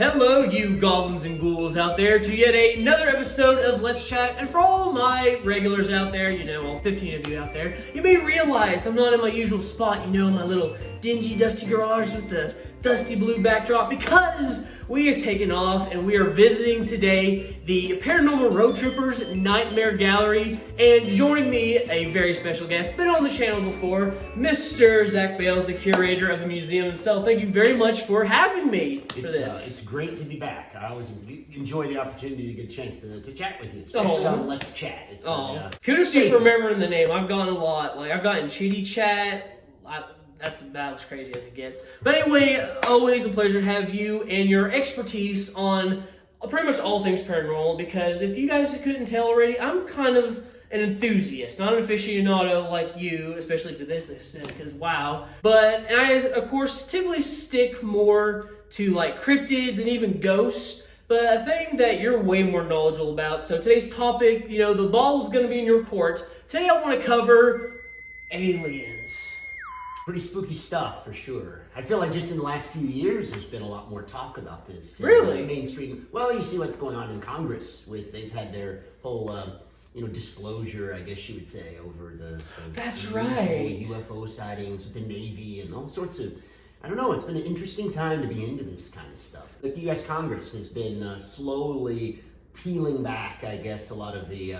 Hello, you goblins and ghouls out there, to yet another episode of Let's Chat. And for all my regulars out there, all 15 of you out there, you may realize I'm not in my usual spot, my little dingy, dusty garage with the dusty blue backdrop, because we are taking off and we are visiting today the Paranormal Roadtrippers Nightmare Gallery. And joining me, a very special guest, been on the channel before, Mr. Zach Bales, the curator of the museum himself. Thank you very much for having me for this. It's great to be back. I always enjoy the opportunity to get a chance to chat with you, especially on Let's Chat. It's kudos to you for remembering the name. I've gotten a lot. I've gotten Chitty Chat. That's about as crazy as it gets. But anyway, always a pleasure to have you and your expertise on pretty much all things paranormal, because if you guys couldn't tell already, I'm kind of an enthusiast, not an aficionado like you, especially to this extent, because wow. And I, of course, typically stick more to cryptids and even ghosts, but a thing that you're way more knowledgeable about. So today's topic, the ball is going to be in your court. Today I want to cover aliens. Pretty spooky stuff, for sure. I feel like just in the last few years, there's been a lot more talk about this. Really? Mainstream. Well, you see what's going on in Congress they've had their whole, disclosure, I guess you would say, over the That's the right. UFO sightings with the Navy and all sorts of. I don't know. It's been an interesting time to be into this kind of stuff. The U.S. Congress has been slowly peeling back, I guess, a lot of the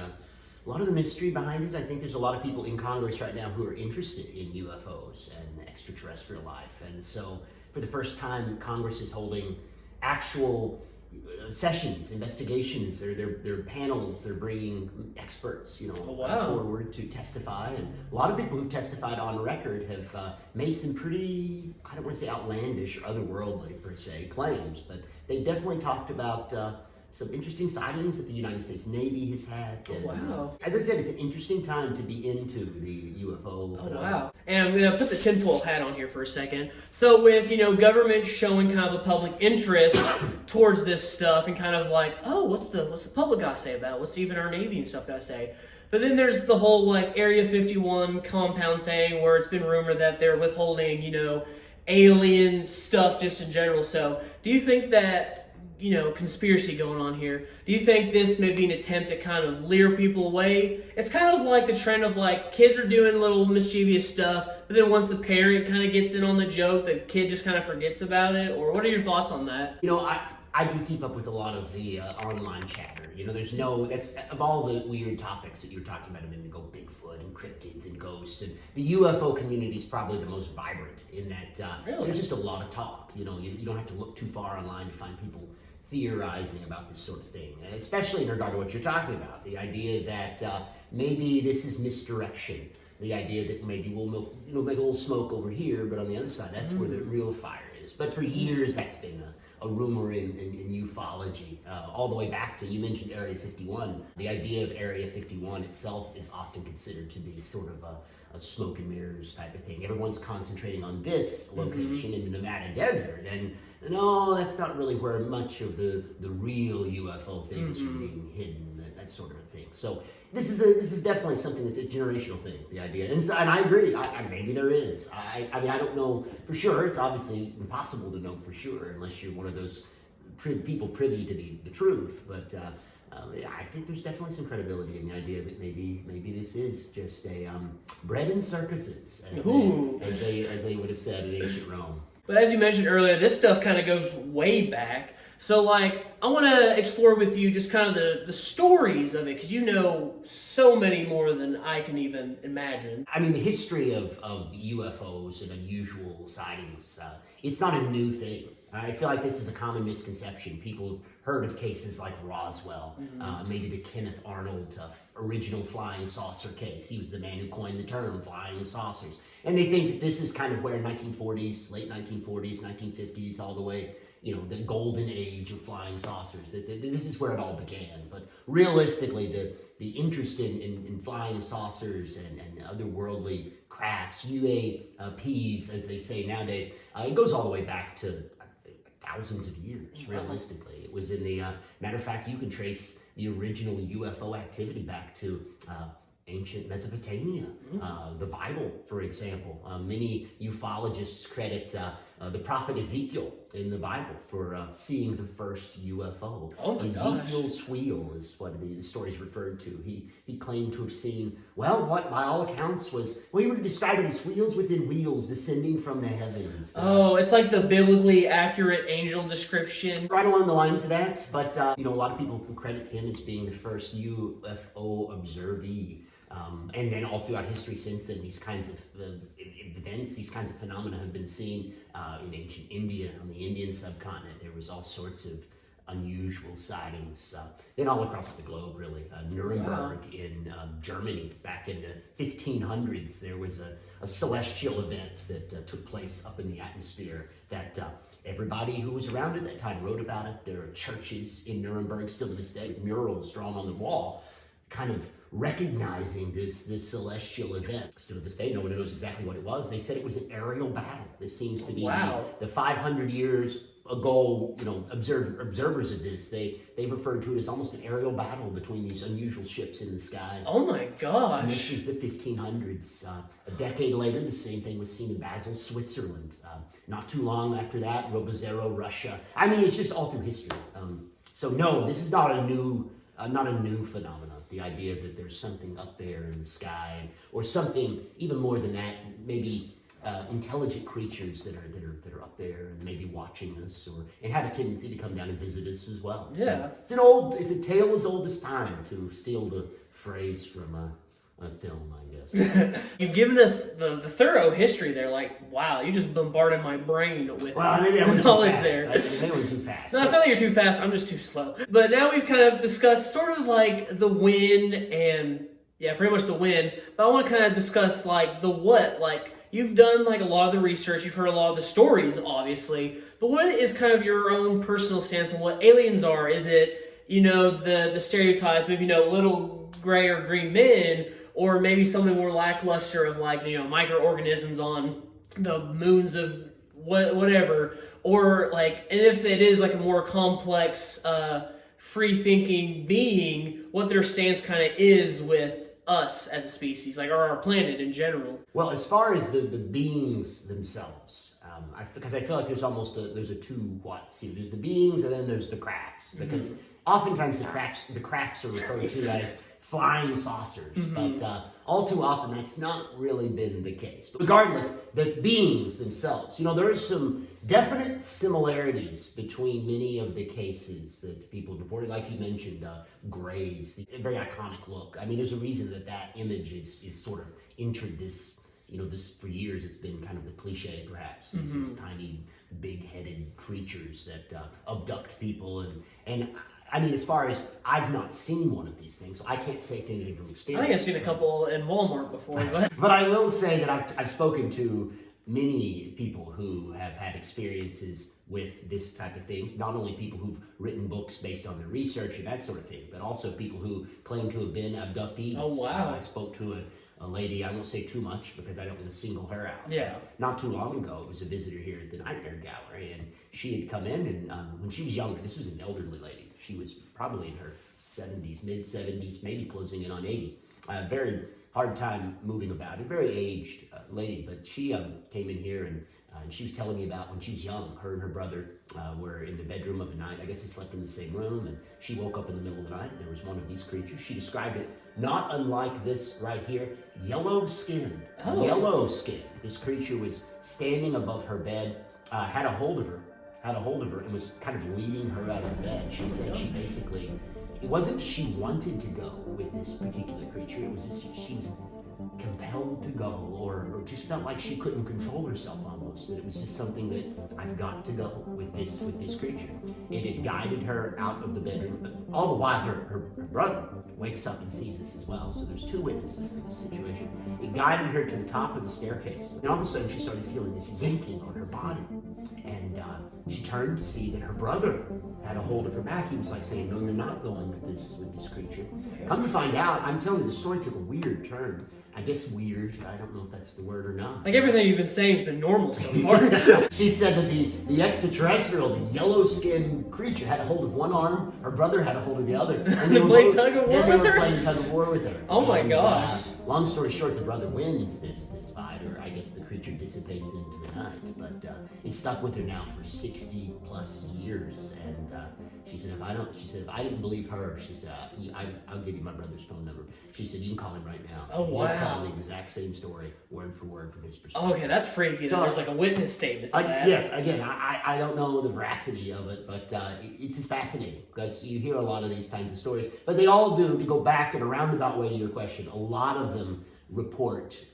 mystery behind it. I think there's a lot of people in Congress right now who are interested in UFOs and extraterrestrial life. And so for the first time, Congress is holding actual sessions, investigations. They're panels. They're bringing experts, forward to testify. And a lot of people who've testified on record have made some pretty, I don't want to say outlandish or otherworldly per se claims, but they definitely talked about some interesting sightings that the United States Navy has had. And, wow. As I said, it's an interesting time to be into the UFO. Oh, wow. And I'm going to put the tinfoil hat on here for a second. So with, government showing kind of a public interest towards this stuff and kind of what's the public got to say about it? What's even our Navy and stuff got to say? But then there's the whole Area 51 compound thing where it's been rumored that they're withholding, alien stuff just in general. So do you think that conspiracy going on here? Do you think this may be an attempt to kind of lure people away? It's kind of like the trend of kids are doing little mischievous stuff, but then once the parent kind of gets in on the joke, the kid just kind of forgets about it. Or what are your thoughts on that? I do keep up with a lot of the online chatter. That's of all the weird topics that you're talking about a minute ago, Bigfoot and cryptids and ghosts, and the UFO community is probably the most vibrant in that Really? There's just a lot of talk. You don't have to look too far online to find people theorizing about this sort of thing, especially in regard to what you're talking about. The idea that maybe this is misdirection. The idea that maybe we'll make a little smoke over here, but on the other side, that's where the real fire is. But for years, that's been a rumor in ufology, all the way back to, you mentioned Area 51. The idea of Area 51 itself is often considered to be sort of a smoke and mirrors type of thing. Everyone's concentrating on this location in the Nevada desert, and no, that's not really where much of the real UFO things are being hidden, that sort of a thing. So this is definitely something that's a generational thing, the idea. And I agree, maybe there is. I mean, I don't know for sure. It's obviously impossible to know for sure unless you're one of those people privy to the truth, but I think there's definitely some credibility in the idea that maybe this is just a bread and circuses, as they would have said in ancient Rome. But as you mentioned earlier, this stuff kind of goes way back. So I want to explore with you just kind of the stories of it, because you know so many more than I can even imagine. I mean, the history of UFOs and unusual sightings, it's not a new thing. I feel like this is a common misconception. People have heard of cases like Roswell, maybe the Kenneth Arnold original flying saucer case. He was the man who coined the term flying saucers. And they think that this is kind of where 1940s, late 1940s, 1950s, all the way, the golden age of flying saucers. This is where it all began. But realistically, the interest in flying saucers and otherworldly crafts, UAPs, as they say nowadays, it goes all the way back to thousands of years, realistically. It was in the, matter of fact, you can trace the original UFO activity back to ancient Mesopotamia, the Bible, for example. Many ufologists credit the prophet Ezekiel in the Bible for seeing the first UFO. Oh my Ezekiel's wheel is what the story is referred to. He claimed to have seen, well, what by all accounts was, well, he would describe it as wheels within wheels descending from the heavens. Oh, it's like the biblically accurate angel description. Right along the lines of that, but a lot of people credit him as being the first UFO observee. And then all throughout history since then, these kinds of events, these kinds of phenomena have been seen in ancient India, on the Indian subcontinent. There was all sorts of unusual sightings, and all across the globe, really. Nuremberg in Germany, back in the 1500s, there was a celestial event that took place up in the atmosphere that everybody who was around at that time wrote about it. There are churches in Nuremberg still to this day, murals drawn on the wall, kind of recognizing this celestial event. Still to this day, no one knows exactly what it was. They said it was an aerial battle. This seems to be the 500 years ago, observers of this, they've referred to it as almost an aerial battle between these unusual ships in the sky. Oh my gosh. And this was the 1500s. A decade later, the same thing was seen in Basel, Switzerland. Not too long after that, Robozero, Russia. I mean, it's just all through history. So no, this is not a new phenomenon. The idea that there's something up there in the sky, or something even more than that, maybe intelligent creatures that are up there and maybe watching us, and have a tendency to come down and visit us as well. Yeah. So it's a tale as old as time, to steal the phrase from a film, I guess. You've given us the thorough history there. Like, wow, you just bombarded my brain with knowledge there. They went too fast. No, it's not that you're too fast. I'm just too slow. But now we've kind of discussed sort of like the when and, yeah, pretty much the when. But I want to kind of discuss like the what. Like, you've done like a lot of the research. You've heard a lot of the stories, obviously. But what is kind of your own personal stance on what aliens are? Is it, the stereotype of, little gray or green men, or maybe something more lackluster of like, microorganisms on the moons of whatever, or like, and if it is like a more complex, free-thinking being, what their stance kind of is with us as a species, like, or our planet in general. Well, as far as the beings themselves, because I feel like there's a two whats. There's the beings and then there's the crafts, because oftentimes the crafts are referred to as flying saucers, but all too often that's not really been the case. But regardless, the beings themselves, there are some definite similarities between many of the cases that people have reported, like you mentioned, grays, the very iconic look. I mean, there's a reason that image is sort of entered this, this for years. It's been kind of the cliche, perhaps, these tiny, big-headed creatures that abduct people, and I mean, as far as, I've not seen one of these things, so I can't say anything from experience. I think I've seen a couple in Walmart before. But I will say that I've spoken to many people who have had experiences with this type of things. Not only people who've written books based on their research and that sort of thing, but also people who claim to have been abductees. Oh, wow. I spoke to a lady, I won't say too much because I don't want to single her out. Yeah. Not too long ago, it was a visitor here at the Nightmare Gallery, and she had come in, and when she was younger, this was an elderly lady. She was probably in her 70s, mid-70s, maybe closing in on 80. Very hard time moving about, a very aged lady, but she came in here and she was telling me about when she was young, her and her brother were in the bedroom of a night. I guess they slept in the same room, and she woke up in the middle of the night. There was one of these creatures. She described it not unlike this right here, yellow skinned. Oh. Yellow skinned. This creature was standing above her bed, had a hold of her, and was kind of leading her out of bed. She said she basically, it wasn't that she wanted to go with this particular creature, it was just she was compelled to go, or just felt like she couldn't control herself almost, that it was just something that I've got to go with this creature. It had guided her out of the bedroom, but all the while her brother wakes up and sees this as well, so there's two witnesses to this situation. It guided her to the top of the staircase, and all of a sudden she started feeling this yanking on her body, and she turned to see that her brother had a hold of her back. He was like saying, "No, you're not going with this creature." Come to find out, I'm telling you, the story took a weird turn. I guess weird. I don't know if that's the word or not. Like everything you've been saying has been normal so far. She said that the extraterrestrial, the yellow-skinned creature, had a hold of one arm. Her brother had a hold of the other. And They played tug of war they with were her? playing tug of war with her. Oh my gosh. Long story short, the brother wins this fight, or I guess the creature dissipates into the night. But it's stuck with her now for 60 plus years. And she said, if I didn't believe her, she said, I'll give you my brother's phone number. She said, you can call him right now. Oh, wow. He'll tell the exact same story, word for word, from his perspective. Okay, that's freaky. So, There's like a witness statement to that. Yes, again, I don't know the veracity of it, but it's just fascinating because you hear a lot of these kinds of stories. But they all do, to go back in a roundabout way to your question, a lot of them report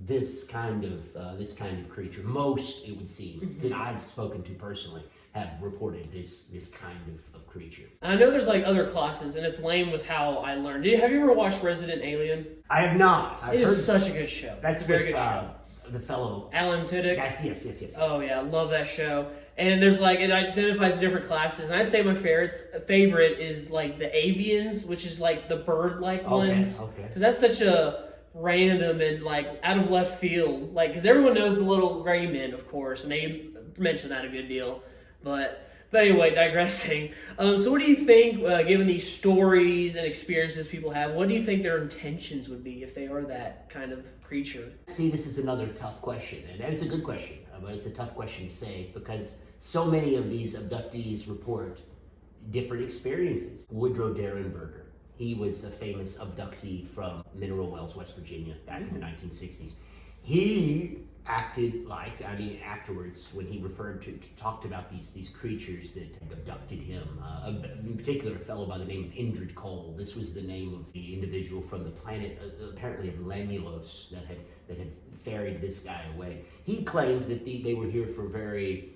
this kind of creature. Most, it would seem, that I've spoken to personally, have reported this kind of creature. I know there's like other classes, and it's lame with how I learned. Have you ever watched Resident Alien? I have not. It is such a good show. That's a very with, good show. The fellow Alan Tudyk. That's yes. Oh yeah, I love that show. And there's like, it identifies different classes, and I'd say my favorite is like the avians, which is like the bird-like ones. Okay. Because that's such a random and like out of left field. Like, because everyone knows the little gray men, of course, and they mention that a good deal. But anyway, digressing. So what do you think, given these stories and experiences people have, what do you think their intentions would be if they are that kind of creature? See, this is another tough question, and it's a good question, but it's a tough question to say because so many of these abductees report different experiences. Woodrow Derenberger, he was a famous abductee from Mineral Wells, West Virginia, back in the 1960s. He acted like, afterwards, when he talked about these creatures that had abducted him, in particular a fellow by the name of Indrid Cold. This was the name of the individual from the planet, apparently of Lemulus, that had ferried this guy away. He claimed that they were here for very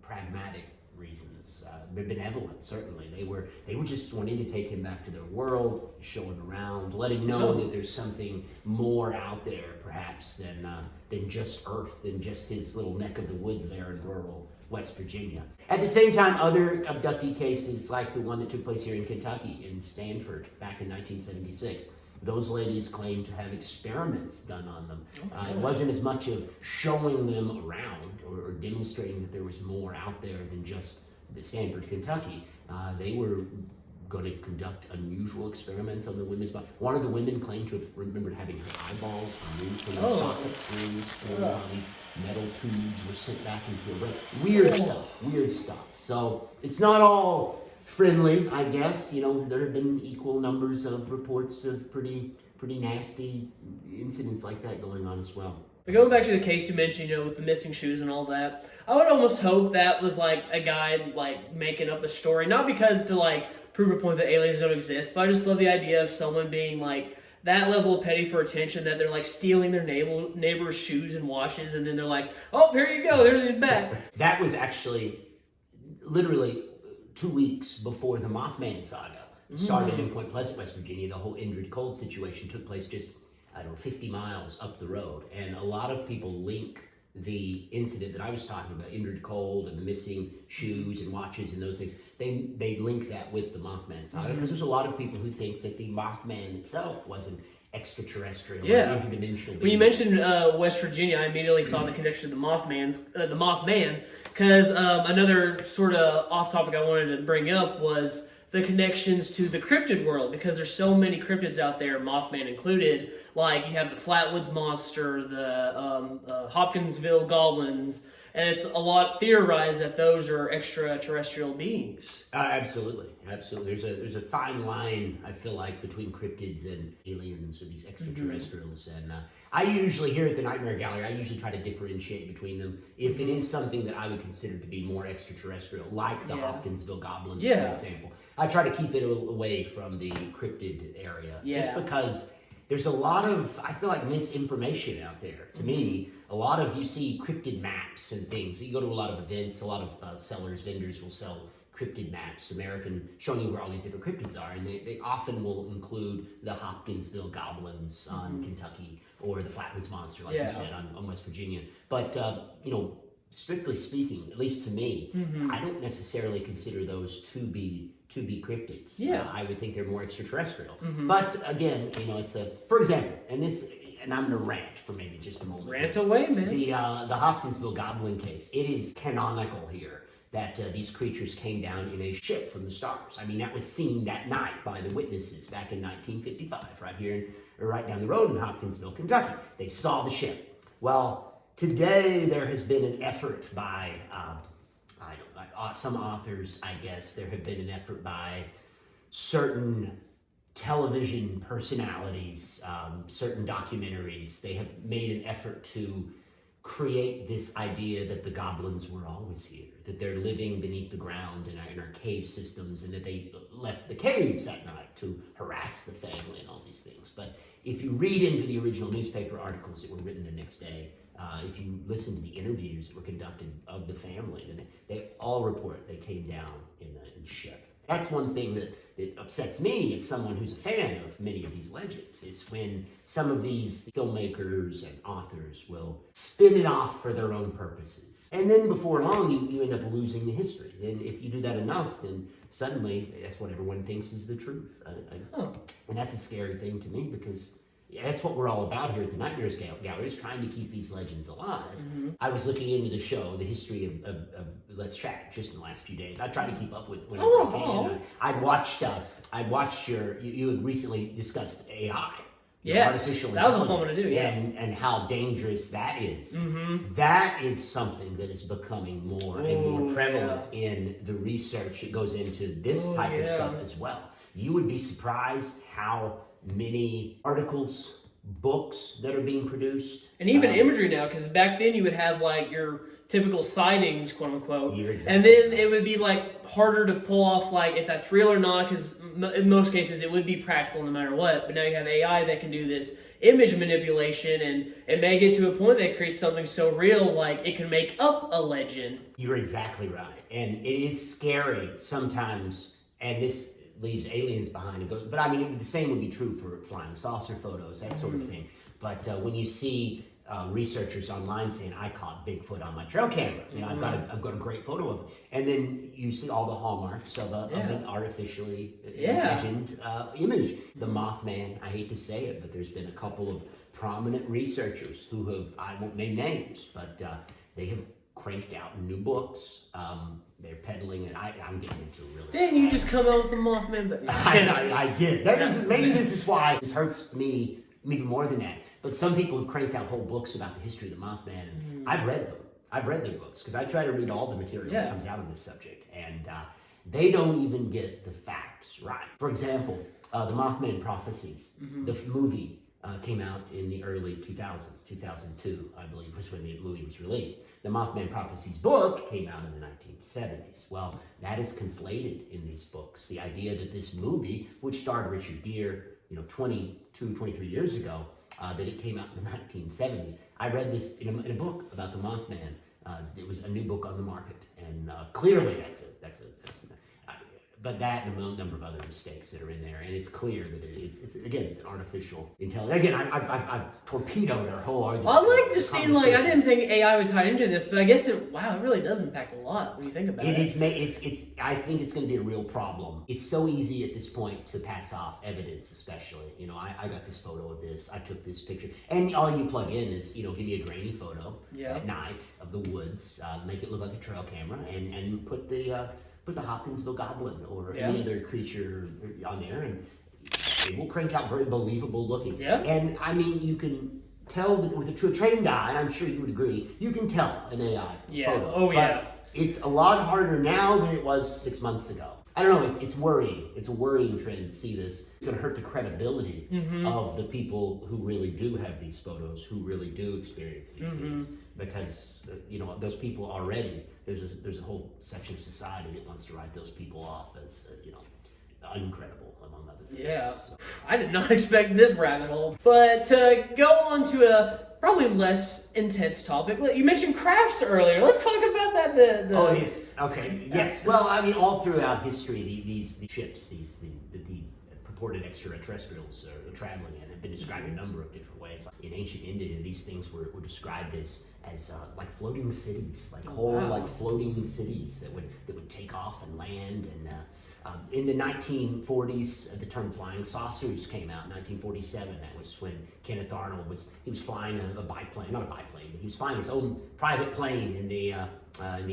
pragmatic reasons, benevolent, certainly. They were just wanting to take him back to their world, show him around, let him know that there's something more out there, perhaps, than just Earth, than just his little neck of the woods there in rural West Virginia. At the same time, other abductee cases, like the one that took place here in Kentucky, in Stanford, back in 1976, those ladies claimed to have experiments done on them. It wasn't as much of showing them around or demonstrating that there was more out there than just the Stanford, Kentucky. They were going to conduct unusual experiments on the women's body. One of the women claimed to have remembered having her eyeballs removed from their sockets during this experiment. These metal tubes were sent back into a brain. Weird stuff. So it's not all friendly, I guess. There have been equal numbers of reports of pretty nasty incidents like that going on as well. But going back to the case you mentioned, with the missing shoes and all that, I would almost hope that was like a guy like making up a story, not because to like prove a point that aliens don't exist, but I just love the idea of someone being like that level of petty for attention that they're like stealing their neighbor's shoes and watches, and then they're like, oh, here you go, there's his back. That was actually literally 2 weeks before the Mothman saga started in Point Pleasant, West Virginia. The whole Indrid Cold situation took place just, 50 miles up the road. And a lot of people link the incident that I was talking about, Indrid Cold and the missing shoes and watches and those things, they link that with the Mothman saga because there's a lot of people who think that the Mothman itself wasn't extraterrestrial or interdimensional. When you mentioned West Virginia, I immediately thought the connection to the Mothman, because another sort of off topic I wanted to bring up was the connections to the cryptid world, because there's so many cryptids out there, Mothman included. Like you have the Flatwoods Monster, the Hopkinsville Goblins, and it's a lot theorized that those are extraterrestrial beings. Absolutely. There's a fine line, I feel like, between cryptids and aliens or these extraterrestrials. And I usually, here at the Nightmare Gallery, I usually try to differentiate between them. If it is something that I would consider to be more extraterrestrial, like the Hopkinsville Goblins, for example, I try to keep it away from the cryptid area. Just because there's a lot of, I feel like, misinformation out there. To me, a lot of, you see cryptid maps and things. You go to a lot of events, a lot of vendors will sell cryptid maps, showing you where all these different cryptids are, and they often will include the Hopkinsville Goblins on Kentucky or the Flatwoods Monster, like you said, on West Virginia. But, strictly speaking, at least to me, I don't necessarily consider those to be cryptids. Yeah. I would think they're more extraterrestrial. But again, it's for example, and I'm going to rant for maybe just a moment. Rant away, man. The Hopkinsville Goblin case, it is canonical here that these creatures came down in a ship from the stars. I mean, that was seen that night by the witnesses back in 1955, right down the road in Hopkinsville, Kentucky. They saw the ship. Well, today there has been an effort by some authors, I guess. There have been an effort by certain television personalities, certain documentaries. They have made an effort to create this idea that the goblins were always here, that they're living beneath the ground in our cave systems, and that they left the caves at night to harass the family and all these things. But if you read into the original newspaper articles that were written the next day, if you listen to the interviews that were conducted of the family, then they all report they came down in the ship. That's one thing that upsets me as someone who's a fan of many of these legends, is when some of these filmmakers and authors will spin it off for their own purposes. And then before long, you end up losing the history. And if you do that enough, then suddenly that's what everyone thinks is the truth. And that's a scary thing to me, because that's what we're all about here at the Nightmares Gallery, is trying to keep these legends alive. I was looking into the show, the history of Let's Chat, just in the last few days. I try to keep up with it whenever I can. I'd watched you had recently discussed AI. Yes, artificial that was a fun one to intelligence, do, yeah. and how dangerous that is. That is something that is becoming more and more prevalent in the research that goes into this type of stuff as well. You would be surprised how many articles, books that are being produced. And even imagery now, because back then you would have like your typical sightings, quote unquote. Exactly. And then it would be like harder to pull off like if that's real or not, because in most cases it would be practical no matter what. But now you have AI that can do this image manipulation, and it may get to a point that creates something so real like it can make up a legend. You're exactly right. And it is scary sometimes, and this leaves aliens behind and goes, but I mean, the same would be true for flying saucer photos, that sort of thing. But when you see researchers online saying, I caught Bigfoot on my trail camera, I've got a great photo of it, and then you see all the hallmarks of an artificially imagined image. The Mothman, I hate to say it, but there's been a couple of prominent researchers who have, I won't name names, but they have cranked out new books. They're peddling, and I'm getting into it really. Didn't you just come out with a Mothman? But I did. Maybe this is why this hurts me even more than that. But some people have cranked out whole books about the history of the Mothman, and I've read them. I've read their books, because I try to read all the material that comes out of this subject, and they don't even get the facts right. For example, the Mothman Prophecies, the movie, came out in the early 2000s, 2002, I believe, was when the movie was released. The Mothman Prophecies book came out in the 1970s. Well, that is conflated in these books. The idea that this movie, which starred Richard Gere, 22, 23 years ago, that it came out in the 1970s. I read this in a book about the Mothman. It was a new book on the market, and clearly that's but that and a number of other mistakes that are in there, and it's clear that it's an artificial intelligence. Again, I've torpedoed our whole argument. Well, I'd like to see, I didn't think AI would tie into this, but I guess it really does impact a lot when you think about it. I think it's going to be a real problem. It's so easy at this point to pass off evidence, especially. I got this photo of this, I took this picture, and all you plug in is, give me a grainy photo at night of the woods, make it look like a trail camera, and put the Hopkinsville Goblin or any other creature on there, and it will crank out very believable looking. Yeah. And I mean, you can tell that with a trained eye, and I'm sure you would agree, you can tell an AI photo. Oh, yeah. But it's a lot harder now than it was 6 months ago. I don't know, it's worrying. It's a worrying trend to see this. It's going to hurt the credibility of the people who really do have these photos, who really do experience these things. Because, those people already, there's a whole section of society that wants to write those people off as, uncredible, among other things. Yeah. So. I did not expect this rabbit hole. But to go on to a probably less intense topic, you mentioned crafts earlier. Let's talk about that. Oh, yes. Okay. Yes. Well, I mean, all throughout history, these ships, the purported extraterrestrials are traveling in have been described in a number of different ways. In ancient India, these things were described as like floating cities, like like floating cities that would take off and land. And in the 1940s, the term flying saucers came out. In 1947, that was when Kenneth Arnold was flying a biplane, not a biplane, but he was flying his own private plane in the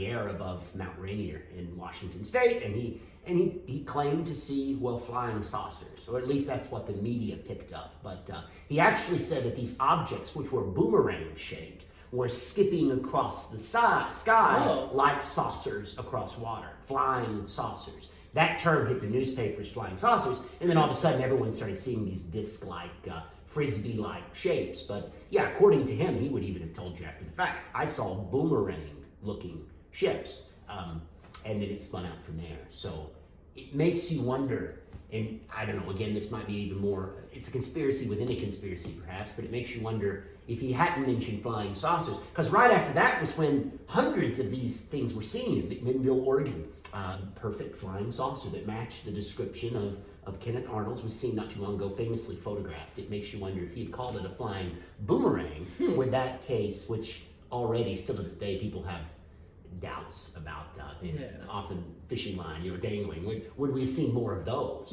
air above Mount Rainier in Washington State, and he claimed to see flying saucers, or at least that's what the media picked up. But he actually said that these objects, which were boomerang shaped, were skipping across the sky like saucers across water, flying saucers. That term hit the newspapers, flying saucers, and then all of a sudden everyone started seeing these disc-like, frisbee-like shapes. But yeah, according to him, he would even have told you after the fact, I saw boomerang-looking ships, and then it spun out from there. So it makes you wonder, and I don't know, again, this might be even more, it's a conspiracy within a conspiracy perhaps, but it makes you wonder if he hadn't mentioned flying saucers, because right after that was when hundreds of these things were seen in McMinnville, Oregon. Perfect flying saucer that matched the description of Kenneth Arnold's was seen not too long ago, famously photographed. It makes you wonder if he had called it a flying boomerang, with that case, which already, still to this day, people have doubts about the often fishing line, dangling. Would we have seen more of those?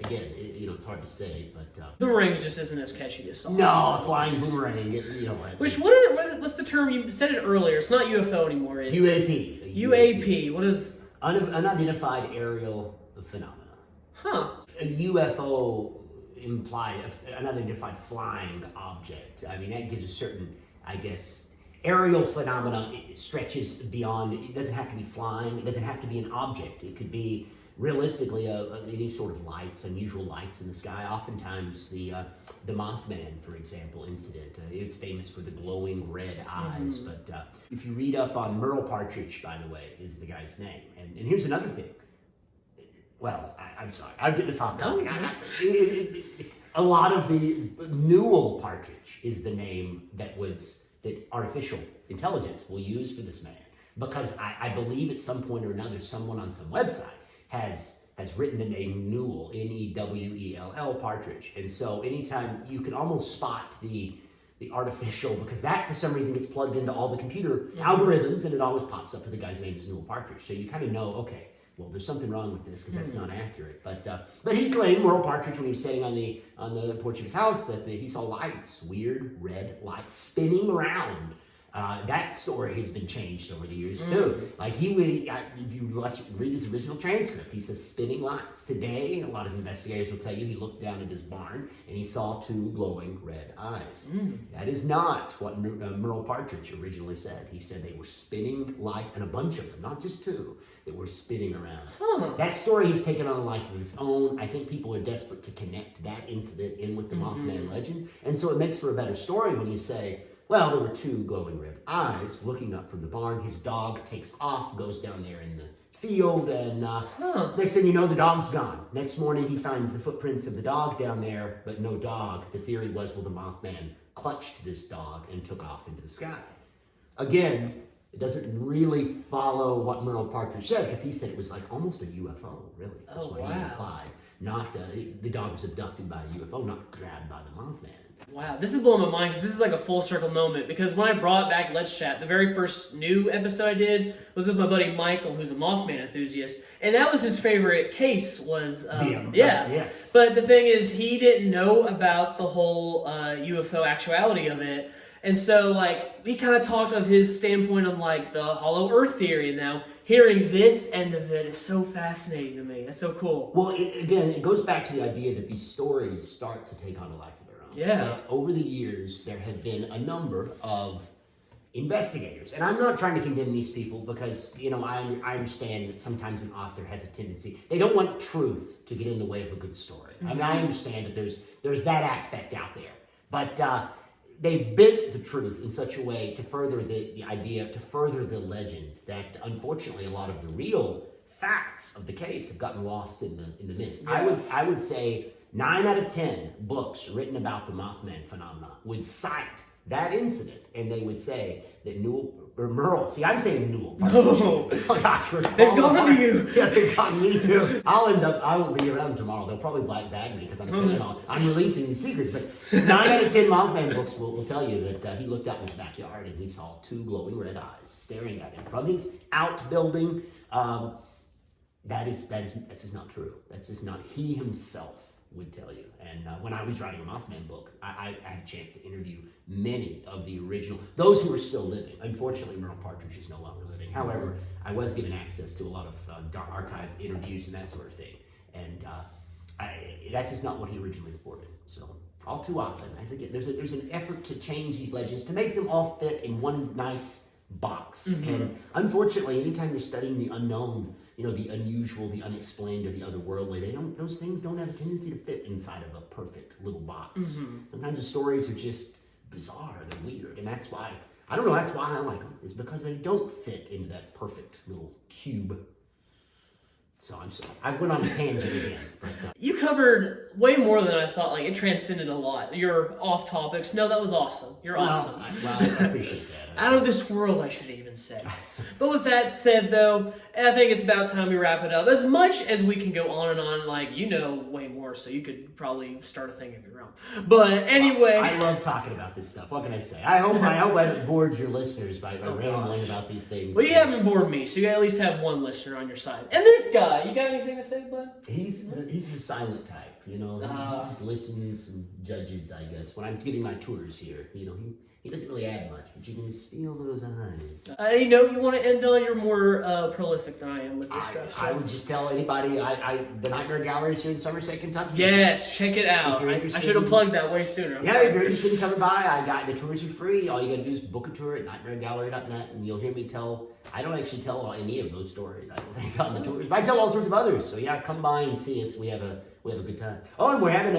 Again, it's hard to say, but boomerangs just isn't as catchy as saucers. No, a flying boomerang. Which what's the term you said it earlier? It's not UFO anymore. It's UAP. UAP. What is unidentified aerial phenomena? Huh. A UFO imply an unidentified flying object. I mean, that gives a certain, I guess, aerial phenomena. It stretches beyond. It doesn't have to be flying. It doesn't have to be an object. It could be realistically any sort of lights, unusual lights in the sky. Oftentimes the Mothman, for example, incident, it's famous for the glowing red eyes. But if you read up on Merle Partridge, by the way, is the guy's name. And here's another thing. Well, I'm sorry, I'll get this off topic. A lot of the Newell Partridge is the name that artificial intelligence will use for this man. Because I believe at some point or another, someone on some website has written the name Newell, Newell Partridge. And so anytime you can almost spot the artificial, because that for some reason gets plugged into all the computer algorithms, and it always pops up that the guy's name is Newell Partridge. So you kind of know, okay, well, there's something wrong with this because that's not accurate. But he claimed, Merle Partridge, when he was sitting on the porch of his house, that he saw lights, weird red lights spinning around. That story has been changed over the years too. Like if you read his original transcript, he says spinning lights. Today, a lot of investigators will tell you he looked down at his barn and he saw two glowing red eyes. That is not what Merle Partridge originally said. He said they were spinning lights, and a bunch of them, not just two, that were spinning around. That story has taken on a life of its own. I think people are desperate to connect that incident in with the Mothman legend, and so it makes for a better story when you say, well, there were two glowing red eyes looking up from the barn. His dog takes off, goes down there in the field, and next thing you know, the dog's gone. Next morning, he finds the footprints of the dog down there, but no dog. The theory was, well, the Mothman clutched this dog and took off into the sky. Again, it doesn't really follow what Merle Partridge said, because he said it was like almost a UFO, really. That's what he implied. Not the dog was abducted by a UFO, not grabbed by the Mothman. Wow, this is blowing my mind, because this is like a full circle moment, because when I brought back Let's Chat, the very first new episode I did was with my buddy Michael, who's a Mothman enthusiast, and that was his favorite case, was, yes. But the thing is, he didn't know about the whole UFO actuality of it, and so, like, we kind of talked of his standpoint on, like, the hollow earth theory, and now hearing this end of it is so fascinating to me. That's so cool. Well, it goes back to the idea that these stories start to take on a life of their own. Yeah. That over the years, there have been a number of investigators, and I'm not trying to condemn these people because, I understand that sometimes an author has a tendency, they don't want truth to get in the way of a good story. I mean, I understand that there's that aspect out there, but they've bent the truth in such a way to further the idea, to further the legend, that unfortunately a lot of the real facts of the case have gotten lost in the mist. Yeah. I would say 9 out of 10 books written about the Mothman phenomena would cite that incident, and they would say that Newell or Merle. See, I'm saying Newell. No. Oh gosh, They've gone to you. Yeah, they've gotten me too. I won't be around tomorrow. They'll probably black bag me because I'm saying I'm releasing these secrets. But 9 out of 10 Mothman books will tell you that he looked out in his backyard and he saw 2 glowing red eyes staring at him from his outbuilding. That is not true. That's just not he himself would tell you. And when I was writing a Mothman book, I had a chance to interview many of the original, those who are still living. Unfortunately, Merle Partridge is no longer living. However, I was given access to a lot of archive interviews and that sort of thing. And that's just not what he originally reported. So all too often, as again, there's an effort to change these legends to make them all fit in one nice box. And unfortunately, anytime you're studying the unknown, the unusual, the unexplained, or the otherworldly, those things don't have a tendency to fit inside of a perfect little box. Sometimes the stories are just bizarre, they're weird, and that's why, I don't know, that's why I like them, is because they don't fit into that perfect little cube. So I'm sorry, I went on a tangent again. But, You covered way more than I thought. Like, it transcended a lot. You're off topics. No, that was awesome. You're awesome. I appreciate that. Out of this world, I should even say. But with that said, though, I think it's about time we wrap it up. As much as we can go on and on, like, you know way more, so you could probably start a thing of your own. But anyway. I love talking about this stuff. What can I say? I hope I haven't bored your listeners by rambling about these things. Well, you haven't bored me, so you at least have one listener on your side. And this guy, you got anything to say, bud? He's the silent type, He just listens and judges, I guess. When I'm giving my tours here, he doesn't really add much, but you can just feel those eyes. You want to end on, you're more prolific than I am with this stuff. So. I would just tell anybody, the Nightmare Gallery is here in Somerset, Kentucky. Yes, check it out. I should have plugged that way sooner. Yeah, if you're interested in coming by, the tours are free. All you got to do is book a tour at nightmaregallery.net, and you'll hear me tell. I don't actually tell any of those stories, I don't think, on the tours, but I tell all sorts of others. So yeah, come by and see us. We have a good time. Oh, and we're having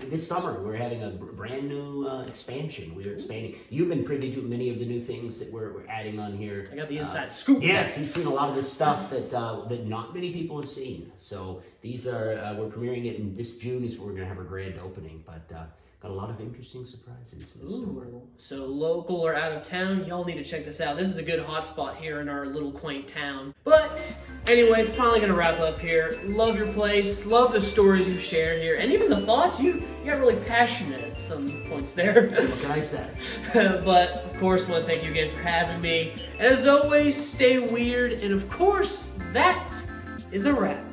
this summer, we're having a brand new expansion. We're expanding. You've been privy to many of the new things that we're adding on here. I got the inside scoop. Yes, he's seen a lot of this stuff that not many people have seen. So these are, we're premiering it in this June is where we're going to have our grand opening, but got a lot of interesting surprises. Ooh, so local or out of town, y'all need to check this out. This is a good hotspot here in our little quaint town. But anyway, finally gonna wrap up here. Love your place, love the stories you share here, and even the thoughts. You got really passionate at some points there. What can I say? But of course, I want to thank you again for having me. And as always, stay weird. And of course, that is a wrap.